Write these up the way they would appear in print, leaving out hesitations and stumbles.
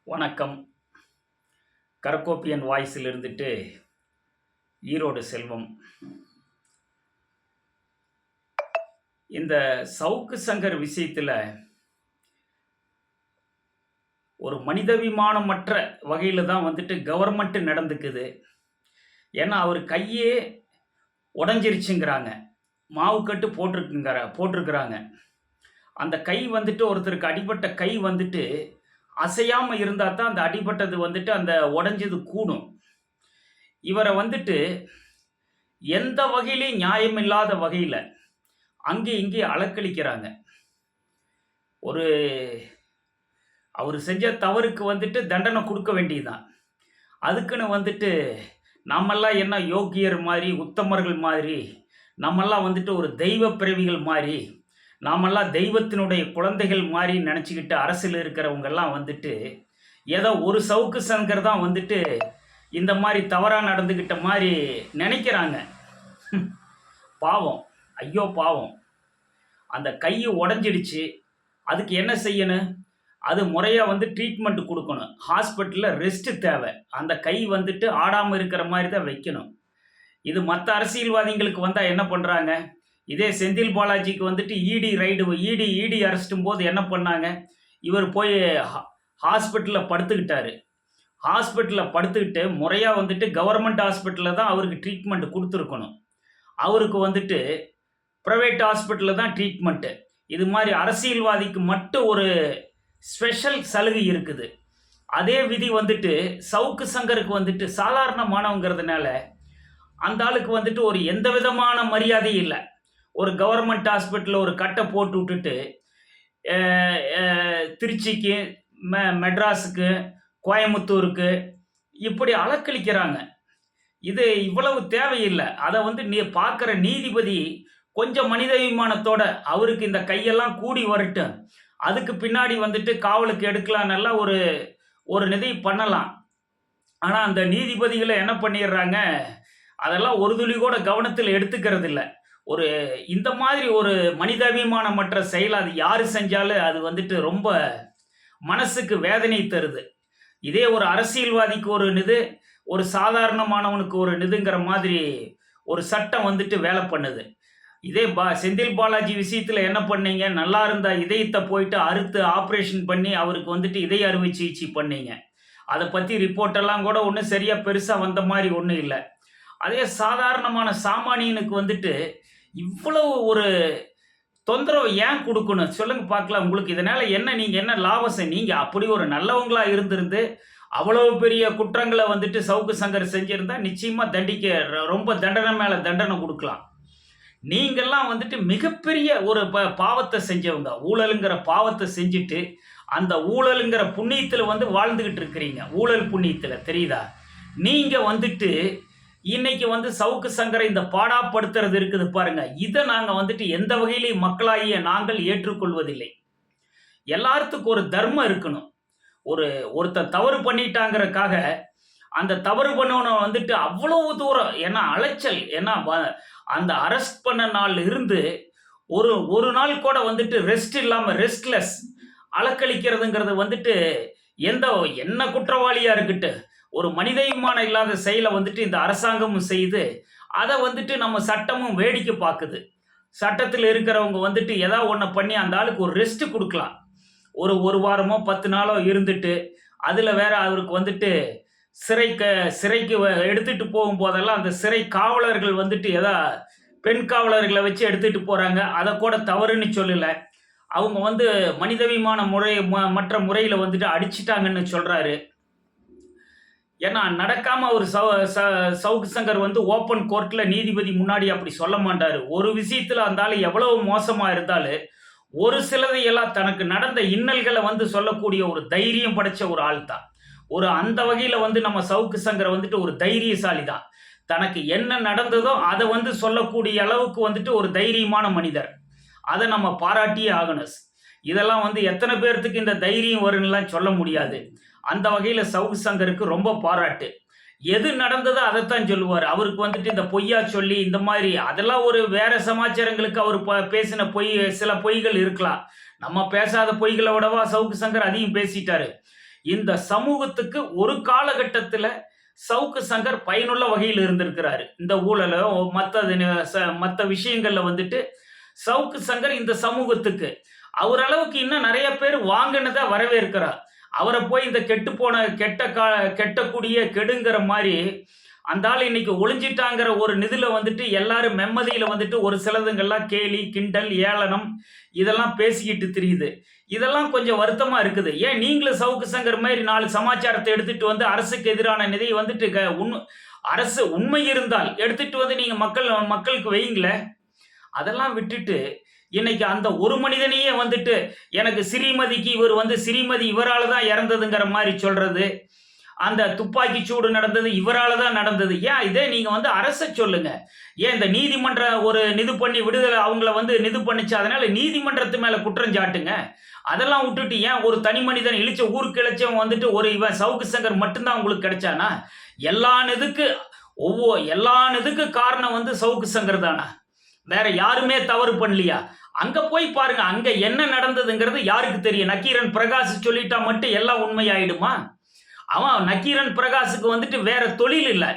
வணக்கம். கரக்கோப்பியன் வாய்ஸில் இருந்துட்டு ஈரோடு செல்வம். இந்த சவுக்கு சங்கர் விஷயத்தில் ஒரு மனிதாபிமானமற்ற வகையில் தான் கவர்மெண்ட் நடந்துக்குது. ஏன்னா அவர் கையே உடஞ்சிருச்சுங்கிறாங்க, மாவு கட்டு போட்டிருக்கிறாங்க. அந்த கை ஒருத்தருக்கு அடிபட்ட கை அசையாமல் இருந்தால் தான் அந்த அடிபட்டது அந்த உடஞ்சது கூடும். இவரை எந்த வகையிலையும் நியாயமில்லாத வகையில் அங்கே இங்கே அலக்களிக்கிறாங்க. அவர் செஞ்ச தவறுக்கு தண்டனை கொடுக்க வேண்டியதுதான். அதுக்குன்னு நாமெல்லாம் என்ன யோக்கியர் மாதிரி, உத்தமர்கள் மாதிரி, நம்மெல்லாம் ஒரு தெய்வ பிறவிகள் மாதிரி, நாமெல்லாம் தெய்வத்தினுடைய குழந்தைகள் மாதிரி நினச்சிக்கிட்டு அரசியல் இருக்கிறவங்கெல்லாம் ஏதோ ஒரு சவுக்கு சங்கர் தான் இந்த மாதிரி தவறாக நடந்துக்கிட்ட மாதிரி நினைக்கிறாங்க. பாவம், ஐயோ பாவம். அந்த கை உடஞ்சிடுச்சு, அதுக்கு என்ன செய்யணும்? அது முறையாக ட்ரீட்மெண்ட் கொடுக்கணும். ஹாஸ்பிட்டலில் ரெஸ்ட்டு தேவை. அந்த கை ஆடாமல் இருக்கிற மாதிரி தான் வைக்கணும். இது மற்ற அரசியல்வாதிகளுக்கு வந்தால் என்ன பண்ணுறாங்க? இதே செந்தில் பாலாஜிக்கு ஈடி அரெஸ்ட்டும் போது என்ன பண்ணாங்க? இவர் போய் ஹாஸ்பிட்டலில் படுத்துக்கிட்டாரு. ஹாஸ்பிட்டலில் படுத்துக்கிட்டு முறையாக கவர்மெண்ட் ஹாஸ்பிட்டலில் தான் அவருக்கு ட்ரீட்மெண்ட் கொடுத்துருக்கணும். அவருக்கு ப்ரைவேட் ஹாஸ்பிட்டலில் தான் ட்ரீட்மெண்ட்டு. இது மாதிரி அரசியல்வாதிக்கு மட்டும் ஒரு ஸ்பெஷல் சலுகை இருக்குது. அதே விதி சவுக்கு சங்கருக்கு சாதாரணமானவங்கிறதுனால அந்த ஆளுக்கு ஒரு எந்த விதமான மரியாதையும் இல்லை. ஒரு கவர்மெண்ட் ஹாஸ்பிட்டலில் ஒரு கட்டை போட்டு விட்டுட்டு திருச்சிக்கு, மெட்ராஸுக்கு, கோயம்புத்தூருக்கு இப்படி அலக்களிக்கிறாங்க. இது இவ்வளவு தேவையில்லை. அதை நீ பார்க்குற நீதிபதி கொஞ்சம் மனிதாபிமானத்தோட அவருக்கு இந்த கையெல்லாம் கூடி வரட்டும், அதுக்கு பின்னாடி காவலுக்கு எடுக்கலாம், நல்லா ஒரு நிதி பண்ணலாம். ஆனால் அந்த நீதிபதிகளை என்ன பண்ணிடுறாங்க? அதெல்லாம் ஒரு துளி கூட கவனத்தில் எடுத்துக்கிறது இல்லை. இந்த மாதிரி ஒரு மனிதாபிமானமற்ற செயல் அது யார் செஞ்சாலும் அது ரொம்ப மனசுக்கு வேதனை தருது. இதே ஒரு அரசியல்வாதிக்கு ஒரு நிது, ஒரு சாதாரணமானவனுக்கு ஒரு நிதுங்கிற மாதிரி ஒரு சட்டம் வேலை பண்ணுது. இதே செந்தில் பாலாஜி விஷயத்தில் என்ன பண்ணீங்க? நல்லா இருந்த இதயத்தை போயிட்டு அறுத்து ஆப்ரேஷன் பண்ணி அவருக்கு இதய அறுவை சிகிச்சை பண்ணீங்க. அதை பற்றி ரிப்போர்ட்டெல்லாம் கூட ஒன்றும் சரியாக பெருசாக வந்த மாதிரி ஒன்றும் இல்லை. அதே சாதாரணமான சாமானியனுக்கு இவ்வளவு ஒரு தொந்தரவு ஏன் கொடுக்கணும்? சொல்லுங்க பார்க்கலாம். உங்களுக்கு இதனால் நீங்கள் என்ன லாபம்? நீங்கள் அப்படி ஒரு நல்லவங்களாக இருந்திருந்து அவ்வளவு பெரிய குற்றங்களை சவுக்கு சங்கர் செஞ்சுருந்தா நிச்சயமாக ரொம்ப தண்டனை மேலே தண்டனை கொடுக்கலாம். நீங்கள்லாம் மிகப்பெரிய ஒரு பாவத்தை செஞ்சவங்க. ஊழலுங்கிற பாவத்தை செஞ்சுட்டு அந்த ஊழலுங்கிற புண்ணியத்தில் வாழ்ந்துக்கிட்டு இருக்கிறீங்க. ஊழல் புண்ணியத்தில் தெரியுதா? நீங்கள் இன்னைக்கு சவுக்கு சங்கரை இந்த பாடாப்படுத்துறது இருக்குது பாருங்க. இதை நாங்கள் எந்த வகையிலையும் மக்களாகிய நாங்கள் ஏற்றுக்கொள்வதில்லை. எல்லாத்துக்கும் ஒரு தர்மம் இருக்கணும். ஒருத்தர் தவறு பண்ணிட்டாங்கிறதுக்காக அந்த தவறு பண்ணவனை அவ்வளவு தூரம், ஏன்னா அலைச்சல், ஏன்னா அந்த அரெஸ்ட் பண்ண நாள் இருந்து ஒரு நாள் கூட ரெஸ்ட் இல்லாமல் ரெஸ்ட்லெஸ் அலக்களிக்கிறதுங்கிறது என்ன குற்றவாளியாக இருக்கட்டு ஒரு மனிதாபிமானம் இல்லாத செயலை இந்த அரசாங்கமும் செய்து அதை நம்ம சட்டமும் வேடிக்கை பார்க்குது. சட்டத்தில் இருக்கிறவங்க ஏதாவது ஒன்று பண்ணி அந்த ஆளுக்கு ஒரு ரெஸ்ட் கொடுக்கலாம். ஒரு வாரமோ 10 நாளோ இருந்துட்டு அதில் வேற அவருக்கு சிறைக்கு எடுத்துகிட்டு போகும்போதெல்லாம் அந்த சிறை காவலர்கள் எதா பெண் காவலர்களை வச்சு எடுத்துகிட்டு போகிறாங்க. அதை கூட தவறுன்னு சொல்லலை. அவங்க மனிதாபிமான மற்ற முறையில் அடிச்சிட்டாங்கன்னு சொல்கிறாரு. ஏன்னா நடக்காமல் அவர் சவுக்கு சங்கர் ஓப்பன் கோர்ட்டில் நீதிபதி முன்னாடி அப்படி சொல்ல மாட்டார். ஒரு விஷயத்தில் அந்த ஆள் எவ்வளவு மோசமாக இருந்தாலும் ஒரு சிலதையெல்லாம் தனக்கு நடந்த இன்னல்களை சொல்லக்கூடிய ஒரு தைரியம் படைச்ச ஒரு ஆள் தான். அந்த வகையில் நம்ம சவுக்கு சங்கரை ஒரு தைரியசாலி தான். தனக்கு என்ன நடந்ததோ அதை சொல்லக்கூடிய அளவுக்கு ஒரு தைரியமான மனிதர். அதை நம்ம பாராட்டியே ஆகணும். இதெல்லாம் எத்தனை பேர்த்துக்கு இந்த தைரியம் வரும்னுலாம் சொல்ல முடியாது. அந்த வகையில் சவுக்கு சங்கருக்கு ரொம்ப பாராட்டு. எது நடந்ததோ அதைத்தான் சொல்லுவார். அவருக்கு இந்த பொய்யா சொல்லி இந்த மாதிரி அதெல்லாம் ஒரு வேற சமாச்சாரங்களுக்கு அவர் பேசின சில பொய்கள் இருக்கலாம். நம்ம பேசாத பொய்களை விடவா சவுக்கு சங்கர் அதிகம் பேசிட்டாரு. இந்த சமூகத்துக்கு ஒரு காலகட்டத்துல சவுக்கு சங்கர் பயனுள்ள வகையில் இருந்திருக்கிறாரு. இந்த ஊழல மத்த விஷயங்கள்ல வந்துட்டு சவுக்கு சங்கர் இந்த சமூகத்துக்கு அவர் அளவுக்கு இன்னும் நிறைய பேர் வாங்கினதை வரவேற்கிறார். அவரை போய் இந்த கெட்டுப்போன கெட்டக்கூடிய கெடுங்கிற மாதிரி அந்த ஆள் இன்னைக்கு ஒளிஞ்சிட்டாங்கிற ஒரு நிதியில வந்துட்டு எல்லாரும் மெம்மதியில வந்துட்டு ஒரு சிலதுங்கெல்லாம் கேலி கிண்டல் ஏளனம் இதெல்லாம் பேசிக்கிட்டு தெரியுது. இதெல்லாம் கொஞ்சம் வருத்தமா இருக்குது. ஏன் நீங்களும் சவுக்கு சங்கர் மாதிரி 4 சமாச்சாரத்தை எடுத்துட்டு வந்து அரசுக்கு எதிரான நிதியை வந்துட்டு அரசு உண்மை இருந்தால் எடுத்துட்டு வந்து நீங்க மக்களுக்கு வையுங்களேன். அதெல்லாம் விட்டுட்டு இன்னைக்கு அந்த ஒரு மனிதனையே வந்துட்டு எனக்கு சிறிமதிக்கு இவர் வந்து சிறிமதி இவரால தான் இறந்ததுங்கிற மாதிரி சொல்றது, அந்த துப்பாக்கி சூடு நடந்தது இவரால தான் நடந்தது. ஏன் இதே நீங்க வந்து அரச சொல்லுங்க. ஏன் இந்த நீதிமன்ற ஒரு நிது பண்ணி விடுதலை அவங்கள வந்து நிது பண்ணிச்சு, அதனால நீதிமன்றத்து மேல குற்றம் சாட்டுங்க. அதெல்லாம் விட்டுட்டு ஏன் ஒரு தனி மனிதன் இழிச்ச ஊருக்கு இழைச்சவன் வந்துட்டு ஒரு இவன் சவுக்கு சங்கர் மட்டும்தான் உங்களுக்கு கிடைச்சானா? எல்லா நிதுக்கு காரணம் வந்து சவுக்கு சங்கர் தானா? வேற யாருமே தவறு பண்ணலையா? அங்க போய் பாருங்க, அங்க என்ன நடந்ததுங்கிறது யாருக்கு தெரியும்? நக்கீரன் பிரகாஷ் சொல்லிட்டா மட்டும் எல்லாம் உண்மையாயிடுமா? அவன் நக்கீரன் பிரகாஷுக்கு வந்துட்டு வேற தொழில் இல்லை,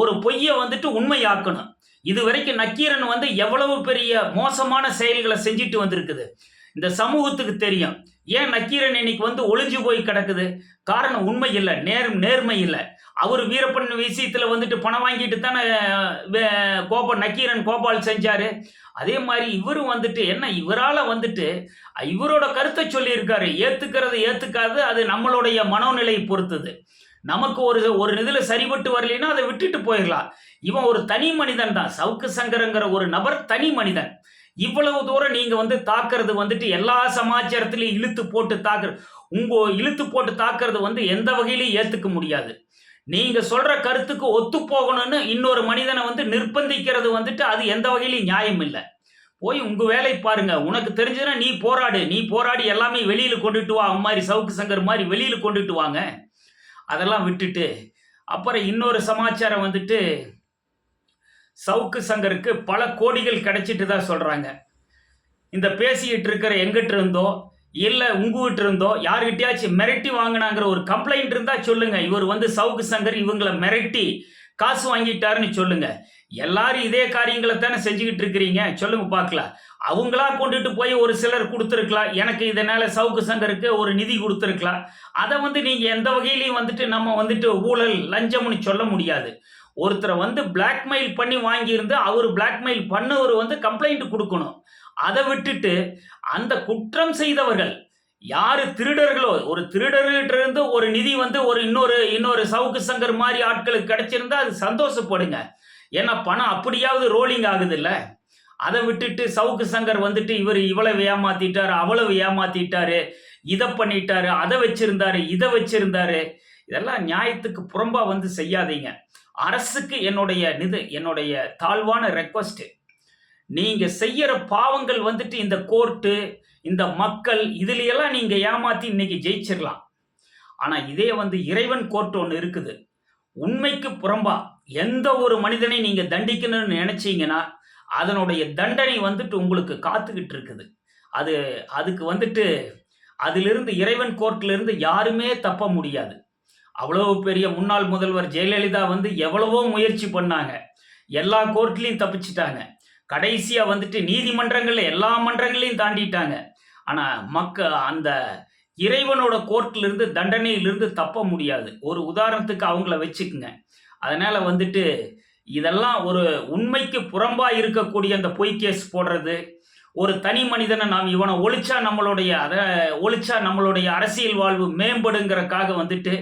ஒரு பொய்யை வந்துட்டு உண்மையாக்கணும். இது வரைக்கும் நக்கீரன் வந்து எவ்வளவு பெரிய மோசமான செயல்களை செஞ்சுட்டு வந்திருக்குது இந்த சமூகத்துக்கு தெரியும். ஏன் நக்கீரன் இன்னைக்கு வந்து ஒளிஞ்சு போய் கிடக்குது? காரணம் உண்மை இல்லை, நேர்மை இல்லை. அவர் வீரப்பன் விஷயத்துல வந்துட்டு பணம் வாங்கிட்டு தானே நக்கீரன் கோபால் செஞ்சாரு. அதே மாதிரி இவரும் வந்துட்டு என்ன இவரால வந்துட்டு இவரோட கருத்தை சொல்லியிருக்காரு. ஏத்துக்காது அது நம்மளுடைய மனோநிலையை பொறுத்தது. நமக்கு ஒரு இதுல சரிபட்டு வரலைன்னா அதை விட்டுட்டு போயிடலாம். இவன் ஒரு தனி மனிதன் தான். சவுக்கு சங்கரங்கிற ஒரு நபர் தனி மனிதன். இவ்வளவு தூரம் நீங்க வந்து தாக்குறது வந்துட்டு எல்லா சமாச்சாரத்திலையும் இழுத்து போட்டு தாக்குறது வந்து எந்த வகையிலையும் ஏத்துக்க முடியாது. நீங்க சொல்ற கருத்துக்கு ஒத்து போகணும்னு இன்னொரு மனிதனை வந்து நிர்பந்திக்கிறது வந்துட்டு அது எந்த வகையிலும் நியாயம் இல்லை. போய் உங்க வேலை பாருங்க. உனக்கு தெரிஞ்சதுன்னா நீ போராடி எல்லாமே வெளியில கொண்டுட்டு வா. மாதிரி சவுக்கு சங்கர் மாதிரி வெளியில கொண்டுட்டு வாங்க. அதெல்லாம் விட்டுட்டு அப்புறம் இன்னொரு சமாச்சாரம் வந்துட்டு சவுக்கு சங்கருக்கு பல கோடிகள் கிடைச்சிட்டு தான் சொல்றாங்க. இந்த பேசிக்கிட்டு இருக்கிற எங்கிட்ட இருந்தோ இல்ல உங்ககிட்ட இருந்தோ யாருகிட்டயாச்சும் மிரட்டி வாங்கினாங்கிற ஒரு கம்ப்ளைண்ட் இருந்தா சொல்லுங்க. இவர் வந்து சவுக்கு சங்கர் இவங்களை மிரட்டி காசு வாங்கிட்டாருன்னு சொல்லுங்க. எல்லாரும் இதே காரியங்களை தானே செஞ்சுக்கிட்டு இருக்கிறீங்க. சொல்லுங்க பார்க்கலாம். அவங்களா கொண்டுட்டு போய் ஒரு சிலர் கொடுத்துருக்கலாம். எனக்கு இதனால சவுக்கு சங்கருக்கு ஒரு நிதி கொடுத்துருக்கலாம். அதை வந்து நீங்க எந்த வகையிலையும் வந்துட்டு நம்ம வந்துட்டு ஊழல் லஞ்சம்னு சொல்ல முடியாது. ஒருத்தரை வந்து பிளாக்மெயில் பண்ணி வாங்கியிருந்து அவர் பிளாக்மெயில் பண்ணவர் வந்து கம்ப்ளைண்ட் கொடுக்கணும். அதை விட்டுட்டு அந்த குற்றம் செய்தவர்கள் யாரு திருடர்களோ, ஒரு திருடர்கிட்ட இருந்து ஒரு நிதி வந்து ஒரு இன்னொரு சவுக்கு சங்கர் மாதிரி ஆட்களுக்கு கிடைச்சிருந்தா அது சந்தோஷப்படுங்க. ஏன்னா பணம் அப்படியாவது ரோலிங் ஆகுது இல்ல. அதை விட்டுட்டு சவுக்கு சங்கர் வந்துட்டு இவர் இவ்வளவு ஏமாத்திட்டாரு, அவ்வளவு ஏமாத்திட்டாரு, இதை பண்ணிட்டாரு, அதை வச்சிருந்தாரு. இதெல்லாம் நியாயத்துக்கு புறம்பா வந்து செய்யாதீங்க. அரசுக்கு என்னுடைய தாழ்வான ரெக்வஸ்ட், நீங்க செய்யற பாவங்கள் வந்துட்டு இந்த கோர்ட்டு இந்த மக்கள் இதுலையெல்லாம் நீங்க ஏமாத்தி இன்னைக்கு ஜெயிச்சிடலாம். ஆனா இதே வந்து இறைவன் கோர்ட் ஒன்று இருக்குது. உண்மைக்கு புறம்பா எந்த ஒரு மனிதனை நீங்க தண்டிக்கணும்னு நினைச்சீங்கன்னா அதனுடைய தண்டனை வந்துட்டு உங்களுக்கு காத்துக்கிட்டு இருக்குது. அதுக்கு வந்துட்டு அதிலிருந்து இறைவன் கோர்ட்ல இருந்து யாருமே தப்ப முடியாது. அவ்வளவு பெரிய முன்னாள் முதல்வர் ஜெயலலிதா வந்து எவ்வளவோ முயற்சி பண்ணாங்க, எல்லா கோர்ட்லையும் தப்பிச்சிட்டாங்க. கடைசியா வந்துட்டு நீதிமன்றங்கள்ல எல்லா மன்றங்களையும் தாண்டிட்டாங்க. ஆனா அந்த இறைவனோட கோர்ட்ல இருந்து தண்டனையிலிருந்து தப்ப முடியாது. ஒரு உதாரணத்துக்கு அவங்கள வச்சுக்குங்க. அதனால வந்துட்டு இதெல்லாம் ஒரு உண்மைக்கு புறம்பா இருக்கக்கூடிய அந்த பொய் கேஸ் போடுறது, ஒரு தனி மனிதனை நாம் இவனை ஒழிச்சா நம்மளுடைய அரசியல் வாழ்வு மேம்படுங்கிறக்காக வந்துட்டு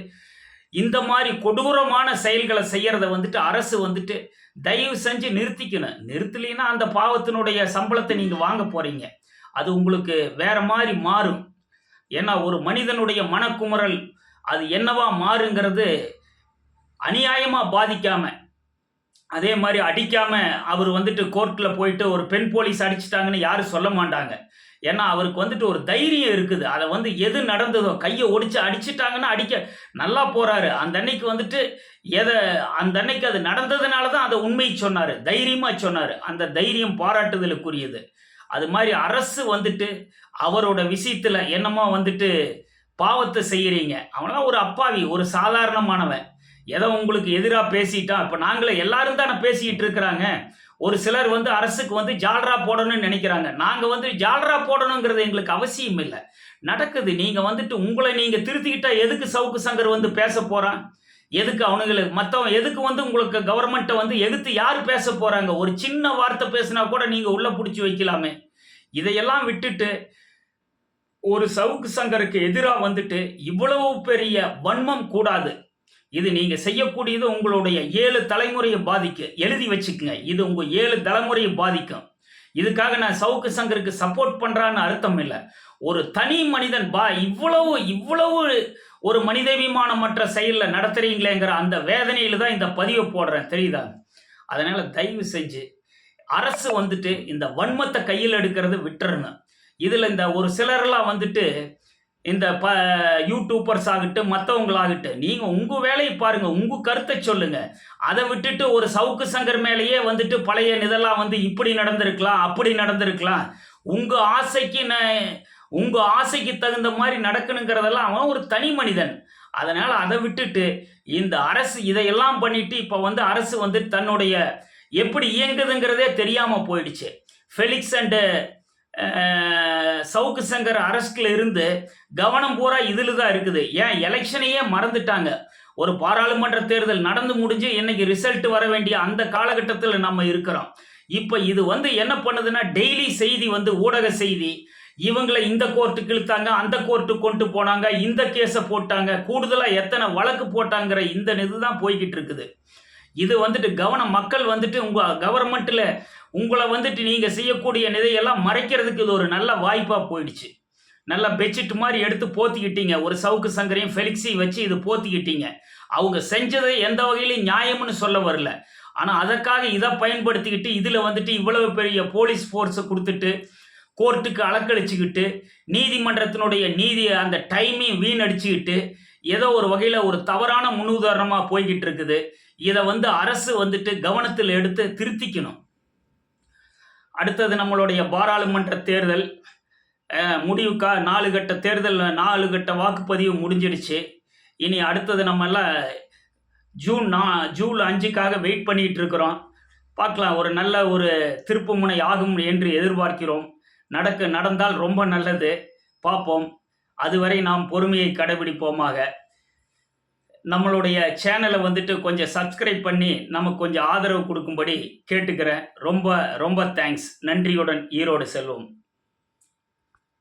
இந்த மாதிரி கொடூரமான செயல்களை செய்யறத வந்துட்டு அரசு வந்துட்டு தயவு செஞ்சு நிறுத்திக்கணும். நிறுத்தலைன்னா அந்த பாவத்தினுடைய சம்பளத்தை நீங்க வாங்க போறீங்க. அது உங்களுக்கு வேற மாதிரி மாறும். ஏன்னா ஒரு மனிதனுடைய மனக்குமுறல் அது என்னவா மாறுங்கிறது அநியாயமா பாதிக்காம, அதே மாதிரி அடிக்காம அவர் வந்துட்டு கோர்ட்ல போயிட்டு ஒரு பெண் போலீஸ் அடிச்சிட்டாங்கன்னு யாரும் சொல்ல மாட்டாங்க. ஏன்னா அவருக்கு வந்துட்டு ஒரு தைரியம் இருக்குது. அதை வந்து எது நடந்ததோ கையை ஒடிச்சு அடிச்சிட்டாங்கன்னா அடிக்க நல்லா போறாரு. அந்த அன்னைக்கு வந்துட்டு அந்த அன்னைக்கு அது நடந்ததுனால தான் அதை உண்மை சொன்னாரு, தைரியமா சொன்னாரு. அந்த தைரியம் பாராட்டுதலுக்குரியது. அது மாதிரி அரசு வந்துட்டு அவரோட விஷயத்துல என்னமோ வந்துட்டு பாவத்தை செய்யறீங்க. அவன்லாம் ஒரு அப்பாவி, ஒரு சாதாரணமானவன். ஏதோ உங்களுக்கு எதிரா பேசிட்டான். இப்ப நாங்களே எல்லாரும் தானே பேசிக்கிட்டு இருக்கிறாங்க. ஒரு சிலர் வந்து அரசுக்கு வந்து ஜால்ரா போடணும்னு நினைக்கிறாங்க. நாங்க வந்து ஜால்ரா போடணுங்கிறது எங்களுக்கு அவசியம் இல்ல. நடக்குது. நீங்க வந்துட்டு உங்கள நீங்க திருத்திக்கிட்டா எதுக்கு சவுக்கு சங்கர் வந்து பேசப் போறான்? எதுக்கு அவனுங்களுக்கு மத்தவன் எதுக்கு வந்து உங்களுக்கு கவர்மெண்ட்ட வந்து எதிர்த்து யாரு பேசப் போறாங்க? ஒரு சின்ன வார்த்தை பேசினா கூட நீங்க உள்ள புடிச்சு வைக்கலாமே. இதையெல்லாம் விட்டுட்டு ஒரு சவுக்கு சங்கருக்கு எதிரா வந்துட்டு இவ்வளவு பெரிய வன்மம் கூடாது. இது நீங்க செய்யக்கூடியது உங்களுடைய 7 தலைமுறைய பாதிக்கும். எழுதி வச்சுக்கங்க. இது உங்க 7 தலைமுறைய பாதிக்கும். இதுக்காக நான் சவுக்கு சங்கருக்கு சப்போர்ட் பண்றான்னு அர்த்தம் இல்ல. ஒரு தனி மனிதன் இவ்வளவு இவ்வளவு ஒரு மனிதாபிமானமற்ற செயல்ல நடத்துறீங்களேங்கிற அந்த வேதனையில தான் இந்த பதிவ போடுறேன். தெரியுதா? அதனால தயவு செஞ்சு அரசு வந்துட்டு இந்த வன்மத்த கையில எடுக்கிறத விட்டுறணும். இதுல இந்த ஒரு சிலர்லாம் வந்துட்டு இந்த யூடியூபர்ஸ் ஆகட்டும், மத்தவங்களாகட்டும், நீங்க உங்க வேலைய பாருங்க. உங்க கருத்த சொல்லுங்க. அத விட்டுட்டு ஒரு சவுக்கு சங்கர் மேலேயே வந்துட்டு பழைய இதெல்லாம் வந்து இப்படி நடந்திருக்கலாம், அப்படி நடந்திருக்கலாம். உங்க ஆசைக்கு உங்க ஆசைக்கு தகுந்த மாரி நடக்கணுங்கிறதெல்லாம் அவன் ஒரு தனி மனிதன். அதனால அத விட்டுட்டு இந்த அரசு இதையெல்லாம் பண்ணிட்டு இப்ப வந்து அரசு வந்து தன்னுடைய எப்படி இயங்குதுங்கிறதே தெரியாம போயிடுச்சு. ஃபெலிக்ஸ் அண்ட் சவுக்கு சங்கர் அரஸ்ட்ல இருந்து கவனம் பூரா இதுல தான் இருக்குது. ஏன் எலெக்ஷனையே மறந்துட்டாங்க. ஒரு பாராளுமன்ற தேர்தல் நடந்து முடிஞ்சு இன்னைக்கு ரிசல்ட் வர வேண்டிய அந்த காலகட்டத்தில் நம்ம இருக்கிறோம். இப்ப இது வந்து என்ன பண்ணுதுன்னா டெய்லி செய்தி வந்து ஊடக செய்தி இவங்களை இந்த கோர்ட்டுக்கு இழுத்தாங்க, அந்த கோர்ட்டுக்கு கொண்டு போனாங்க, இந்த கேஸை போட்டாங்க, கூடுதலா எத்தனை வழக்கு போட்டாங்கிற இந்த இதுதான் போய்கிட்டு இருக்குது. இது வந்துட்டு மக்கள் வந்துட்டு உங்க கவர்மெண்ட்ல உங்களை வந்துட்டு நீங்க செய்யக்கூடிய இதையெல்லாம் மறைக்கிறதுக்கு இது ஒரு நல்ல வாய்ப்பா போயிடுச்சு. நல்ல பெட்ஷீட் மாதிரி எடுத்து போத்திக்கிட்டீங்க. ஒரு சவுக்கு சங்கரையும் ஃபெலிக்ஸையும் வச்சு இது போத்திக்கிட்டீங்க. அவங்க செஞ்சதை எந்த வகையிலும் நியாயம்னு சொல்ல வரல. ஆனா அதற்காக இதை பயன்படுத்திக்கிட்டு இதுல வந்துட்டு இவ்வளவு பெரிய போலீஸ் ஃபோர்ஸை கொடுத்துட்டு கோர்ட்டுக்கு அலக்கழிச்சுக்கிட்டு நீதிமன்றத்தினுடைய அந்த டைமையும் வீணடிச்சுக்கிட்டு ஏதோ ஒரு வகையில ஒரு தவறான முன்னுதாரணமா போய்கிட்டு இருக்குது. இதை வந்து அரசு வந்துட்டு கவனத்தில் எடுத்து திருத்திக்கணும். அடுத்தது நம்மளுடைய பாராளுமன்ற தேர்தல் முடிவுக்கா 4 கட்ட தேர்தல் 4 கட்ட வாக்குப்பதிவு முடிஞ்சிடுச்சு. இனி அடுத்தது நம்ம எல்லாம் ஜூன் 5க்காக வெயிட் பண்ணிட்டு இருக்கிறோம். பார்க்கலாம், ஒரு நல்ல ஒரு திருப்புமுனை ஆகும் என்று எதிர்பார்க்கிறோம். நடந்தால் ரொம்ப நல்லது. பார்ப்போம். அதுவரை நாம் பொறுமையை கடைபிடிப்போமாக. நம்மளுடைய சேனலை வந்துட்டு கொஞ்சம் சப்ஸ்கிரைப் பண்ணி நமக்கு கொஞ்சம் ஆதரவு கொடுக்கும்படி கேட்டுக்கிறேன். ரொம்ப ரொம்ப தேங்க்ஸ். நன்றியுடன் ஈரோடு செல்வம்.